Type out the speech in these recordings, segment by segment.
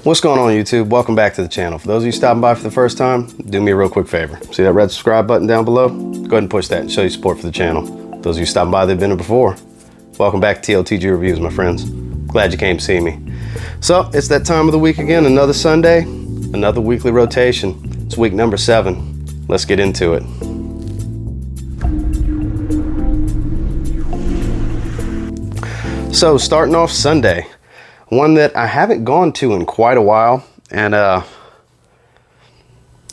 What's going on, YouTube? Welcome back to the channel. For those of you stopping by for the first time, do me a real quick favor. See that red subscribe button down below? Go ahead and push that and show your support for the channel. Those of you stopping by that have been here before, welcome back to TLTG Reviews, my friends. Glad you came to see me. So, it's that time of the week again, another Sunday, another weekly rotation. It's week number 7. Let's get into it. So, starting off Sunday, one that I haven't gone to in quite a while, and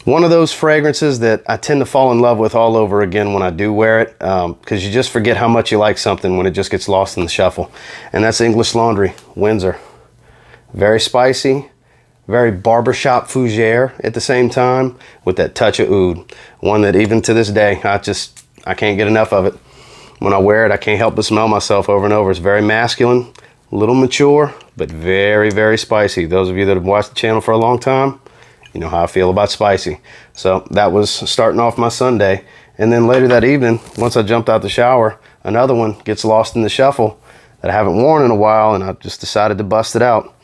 one of those fragrances that I tend to fall in love with all over again when I do wear it, because you just forget how much you like something when it just gets lost in the shuffle. And that's English Laundry Windsor. Very spicy, very barbershop fougere at the same time, with that touch of oud. One that even to this day, I can't get enough of it. When I wear it, I can't help but smell myself over and over. It's very masculine, a little mature, but very, very spicy. Those of you that have watched the channel for a long time, you know how I feel about spicy. So that was starting off my Sunday. And then later that evening, once I jumped out the shower, another one gets lost in the shuffle that I haven't worn in a while, and I just decided to bust it out.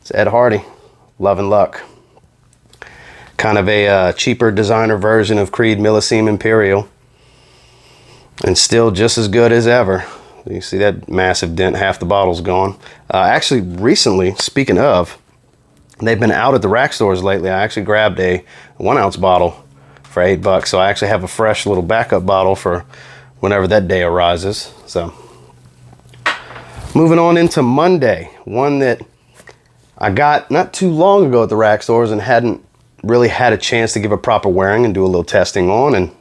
It's Ed Hardy, Love and Luck. Kind of a cheaper designer version of Creed Millesime Imperial. And still just as good as ever. You see that massive dent, half the bottle's gone. Actually, recently, speaking of, they've been out at the rack stores lately. I actually grabbed a 1 ounce bottle for $8. So I actually have a fresh little backup bottle for whenever that day arises. So moving on into Monday, one that I got not too long ago at the rack stores and hadn't really had a chance to give a proper wearing and do a little testing on. And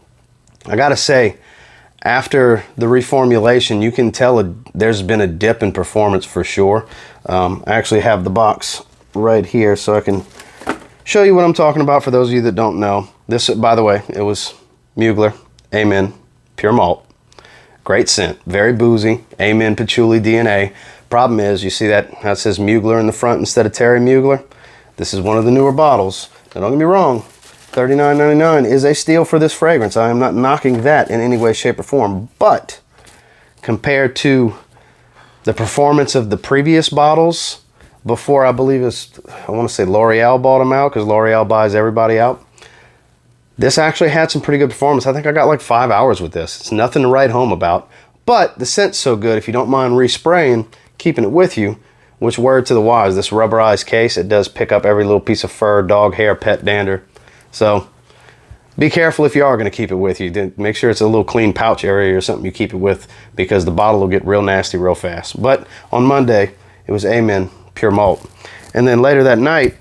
I gotta say, after the reformulation, you can tell there's been a dip in performance for sure. I actually have the box right here so I can show you what I'm talking about for those of you that don't know. This, by the way, it was Mugler Amen Pure Malt. Great scent, very boozy, Amen Patchouli DNA. Problem is, you see that how it says Mugler in the front instead of Terry Mugler? This is one of the newer bottles. Now don't get me wrong, $39.99 is a steal for this fragrance. I am not knocking that in any way, shape, or form. But compared to the performance of the previous bottles, before I believe I want to say L'Oreal bought them out, because L'Oreal buys everybody out. This actually had some pretty good performance. I think I got like 5 hours with this. It's nothing to write home about. But the scent's so good, if you don't mind respraying, keeping it with you, which word to the wise, this rubberized case, it does pick up every little piece of fur, dog hair, pet dander. So be careful if you are going to keep it with you. Make sure it's a little clean pouch area or something you keep it with, because the bottle will get real nasty real fast. But on Monday, it was Amen Pure Malt. And then later that night,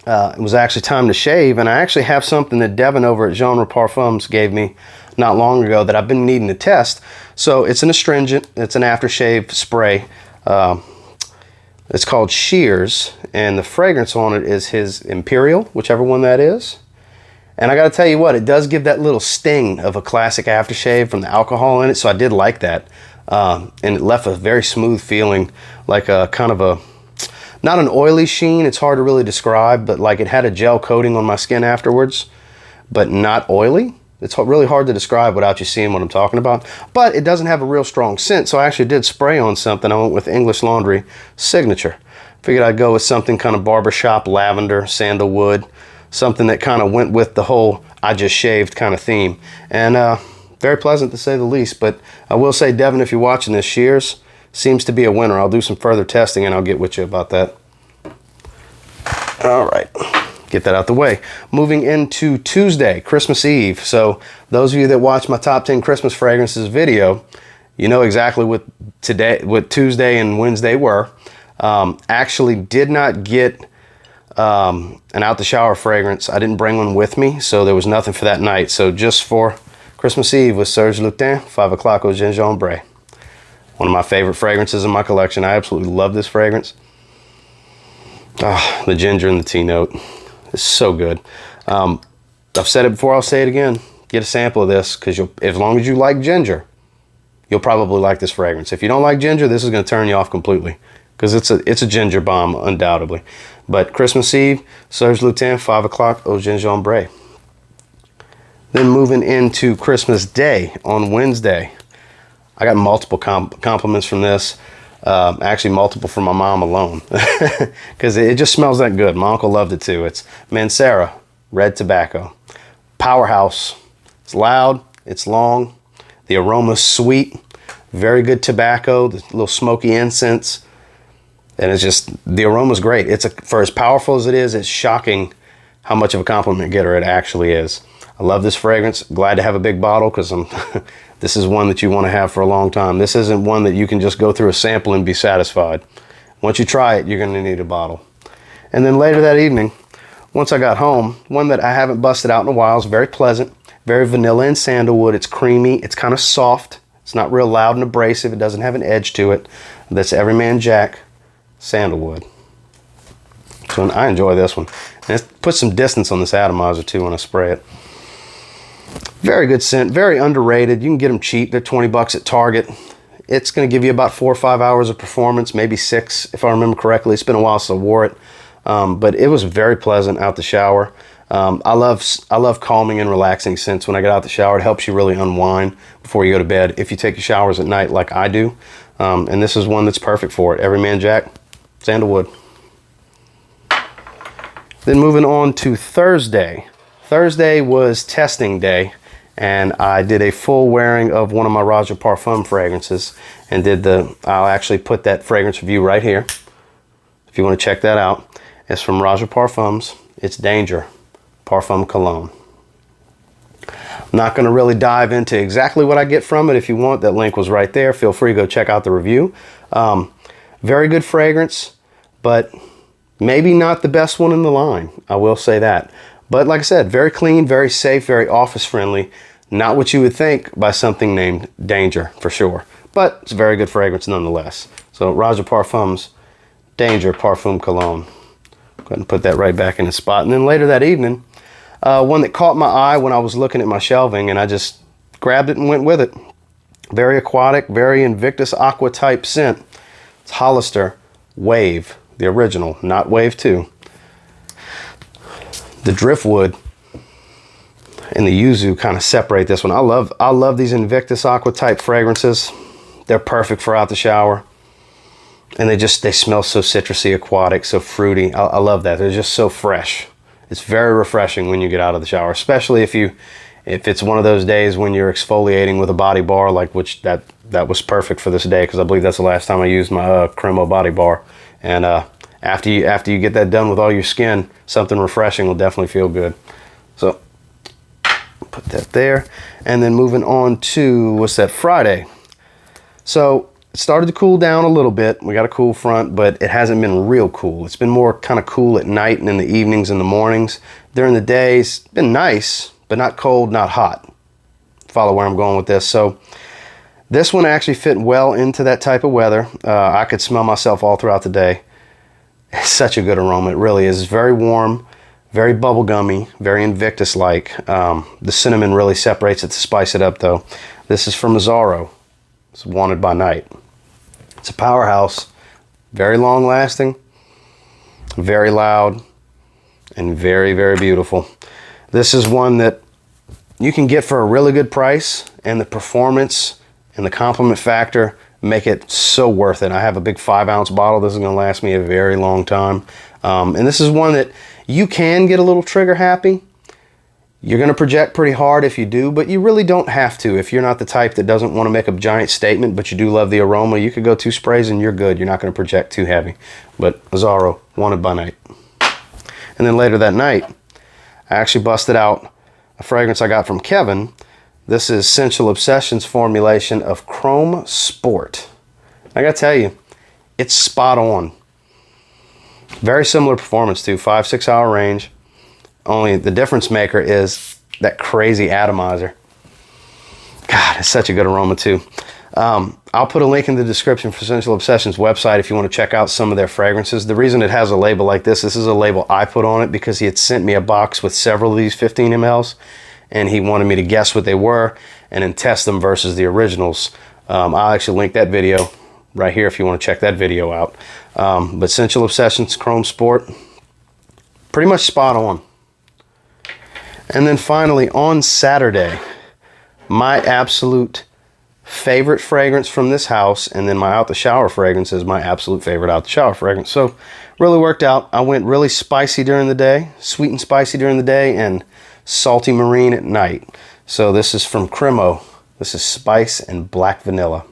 it was actually time to shave, and I actually have something that Devin over at Genre Parfums gave me not long ago that I've been needing to test. So it's an astringent, it's an aftershave spray. It's called Shears, and the fragrance on it is his Imperial, whichever one that is. And I got to tell you what, it does give that little sting of a classic aftershave from the alcohol in it, so I did like that. And it left a very smooth feeling, like a kind of a, not an oily sheen, it's hard to really describe, but like it had a gel coating on my skin afterwards, but not oily. It's really hard to describe without you seeing what I'm talking about. But it doesn't have a real strong scent, so I actually did spray on something. I went with English Laundry Signature. Figured I'd go with something kind of barbershop, lavender, sandalwood, something that kind of went with the whole I just shaved kind of theme. And very pleasant to say the least. But I will say, Devin, if you're watching this, Shears seems to be a winner. I'll do some further testing and I'll get with you about that. All right, get that out the way. Moving into Tuesday, Christmas Eve. So those of you that watch my top 10 Christmas fragrances video, you know exactly what Tuesday and Wednesday were. Actually did not get an out the shower fragrance. I didn't bring one with me, so there was nothing for that night. So just for Christmas Eve was Serge Lutens 5 O'Clock Au Gingembre. One of my favorite fragrances in my collection. I absolutely love this fragrance. The ginger and the tea note is so good. I've said it before, I'll say it again. Get a sample of this, because as long as you like ginger, you'll probably like this fragrance. If you don't like ginger, this is going to turn you off completely, because it's a ginger bomb, undoubtedly. But Christmas Eve, Serge Lutens 5 O'Clock Au Gingembre. Then moving into Christmas Day on Wednesday, I got multiple compliments from this. Actually, multiple for my mom alone, because it just smells that good. My uncle loved it too. It's Mancera Red Tobacco. Powerhouse. It's loud, it's long, the aroma's sweet, very good tobacco, the little smoky incense, and it's just, the aroma's great. For as powerful as it is, it's shocking how much of a compliment getter it actually is. I love this fragrance. Glad to have a big bottle, because this is one that you want to have for a long time. This isn't one that you can just go through a sample and be satisfied. Once you try it, you're going to need a bottle. And then later that evening, once I got home, one that I haven't busted out in a while, is very pleasant, very vanilla and sandalwood. It's creamy, it's kind of soft, it's not real loud and abrasive, it doesn't have an edge to it. That's Everyman Jack Sandalwood. So I enjoy this one. And it puts some distance on this atomizer too when I spray it. Very good scent, very underrated. You can get them cheap. They're 20 bucks at Target. It's going to give you about 4 or 5 hours of performance, maybe 6 if I remember correctly. It's been a while since I wore it, but it was very pleasant out the shower. I love calming and relaxing scents when I get out the shower. It helps you really unwind before you go to bed if you take your showers at night like I do. And this is one that's perfect for it. Everyman Jack Sandalwood. Then moving on to Thursday. Thursday was testing day, and I did a full wearing of one of my Roger Parfum fragrances, and I'll actually put that fragrance review right here if you want to check that out. It's from Roger Parfums. It's Danger Parfum Cologne. I'm not going to really dive into exactly what I get from it. If you want, that link was right there. Feel free to go check out the review. Very good fragrance, but maybe not the best one in the line. I will say that. But like I said, very clean, very safe, very office friendly. Not what you would think by something named Danger, for sure. But it's a very good fragrance nonetheless. So Roger Parfums, Danger Parfum Cologne. Go ahead and put that right back in the spot. And then later that evening, one that caught my eye when I was looking at my shelving, and I just grabbed it and went with it. Very aquatic, very Invictus Aqua type scent. It's Hollister Wave, the original, not Wave 2. The driftwood and the yuzu kind of separate this one. I love these Invictus Aqua type fragrances. They're perfect for out the shower. And they smell so citrusy, aquatic, so fruity. I love that. They're just so fresh. It's very refreshing when you get out of the shower, especially if it's one of those days when you're exfoliating with a body bar, like that was perfect for this day, because I believe that's the last time I used my Cremo body bar. And after you get that done with all your skin, something refreshing will definitely feel good. So put that there. And then moving on to, what's that, Friday. So it started to cool down a little bit. We got a cool front, but it hasn't been real cool. It's been more kind of cool at night and in the evenings and the mornings. During the days, it's been nice, but not cold, not hot. Follow where I'm going with this. So this one actually fit well into that type of weather. I could smell myself all throughout the day. It's such a good aroma. It really is. It's very warm, very bubblegummy, very Invictus-like. The cinnamon really separates it to spice it up, though. This is from Zaharoff. It's Wanted by Night. It's a powerhouse, very long-lasting, very loud, and very, very beautiful. This is one that you can get for a really good price, and the performance and the compliment factor make it so worth it. I have a big 5-ounce bottle. This is going to last me a very long time. And this is one that you can get a little trigger happy. You're going to project pretty hard if you do, but you really don't have to. If you're not the type that doesn't want to make a giant statement, but you do love the aroma, you could go 2 sprays and you're good. You're not going to project too heavy. But Zaharoff, Wanted by Night. And then later that night, I actually busted out a fragrance I got from Kevin. This is SCENTual Obsessions formulation of Chrome Sport. I gotta tell you, it's spot on. Very similar performance too, 5-6 hour range. Only the difference maker is that crazy atomizer. God, it's such a good aroma too. I'll put a link in the description for SCENTual Obsessions website if you want to check out some of their fragrances. The reason it has a label like this is a label I put on it because he had sent me a box with several of these 15 mLs. And he wanted me to guess what they were and then test them versus the originals. I'll actually link that video right here if you want to check that video out. But SCENTual Obsessions, Chrome Sport, pretty much spot on. And then finally on Saturday, my absolute favorite fragrance from this house, and then my out the shower fragrance is my absolute favorite out the shower fragrance. So really worked out. I went really spicy during the day, sweet and spicy during the day, and salty marine at night. So this is from Cremo. This is spice and black vanilla.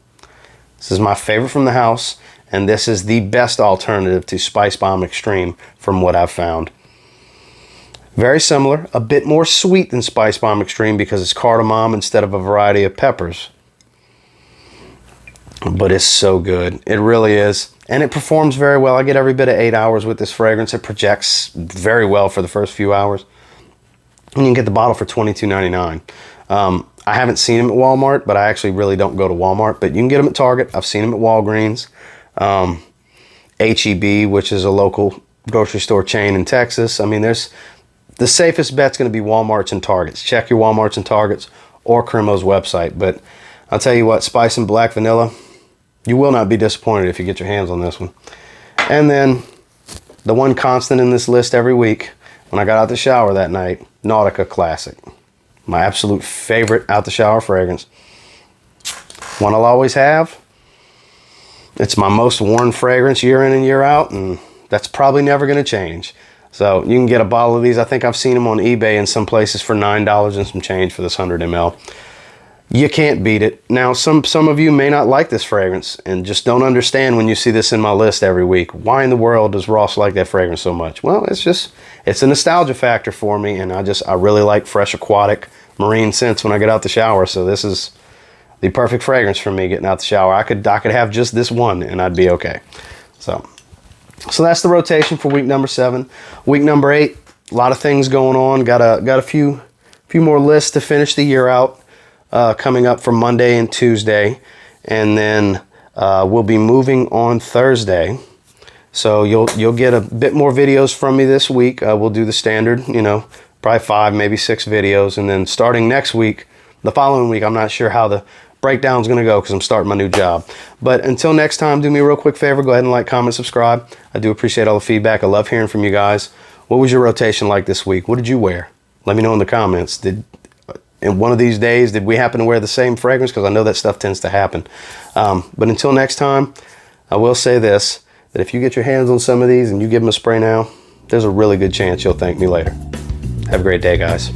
This is my favorite from the house, and this is the best alternative to Spice Bomb Extreme from what I've found. Very similar, a bit more sweet than Spice Bomb Extreme because it's cardamom instead of a variety of peppers. But it's so good. It really is. And it performs very well. I get every bit of 8 hours with this fragrance. It projects very well for the first few hours. And you can get the bottle for $22.99. I haven't seen them at Walmart, but I actually really don't go to Walmart. But you can get them at Target. I've seen them at Walgreens. HEB, which is a local grocery store chain in Texas. I mean, the safest bet's going to be Walmarts and Targets. Check your Walmarts and Targets or Cremo's website. But I'll tell you what, spice and black vanilla, you will not be disappointed if you get your hands on this one. And then the one constant in this list every week, when I got out the shower that night, Nautica Classic. My absolute favorite out the shower fragrance. One I'll always have. It's my most worn fragrance year in and year out, and that's probably never going to change. So you can get a bottle of these. I think I've seen them on eBay in some places for $9 and some change for this 100 ml. You can't beat it. Now, some of you may not like this fragrance and just don't understand when you see this in my list every week. Why in the world does Ross like that fragrance so much? Well, it's a nostalgia factor for me, and I really like fresh aquatic marine scents when I get out the shower. So this is the perfect fragrance for me getting out the shower. I could have just this one and I'd be okay. So that's the rotation for week number 7. Week number 8, a lot of things going on. Got a few more lists to finish the year out. Coming up for Monday and Tuesday, and then we'll be moving on Thursday. So you'll get a bit more videos from me this week. We'll do the standard, probably 5, maybe 6 videos, and then starting next week, the following week, I'm not sure how the breakdown's going to go because I'm starting my new job. But until next time, do me a real quick favor. Go ahead and like, comment, subscribe. I do appreciate all the feedback. I love hearing from you guys. What was your rotation like this week? What did you wear? Let me know in the comments. In one of these days, did we happen to wear the same fragrance? Because I know that stuff tends to happen. But until next time, I will say this, that if you get your hands on some of these and you give them a spray now, there's a really good chance you'll thank me later. Have a great day, guys.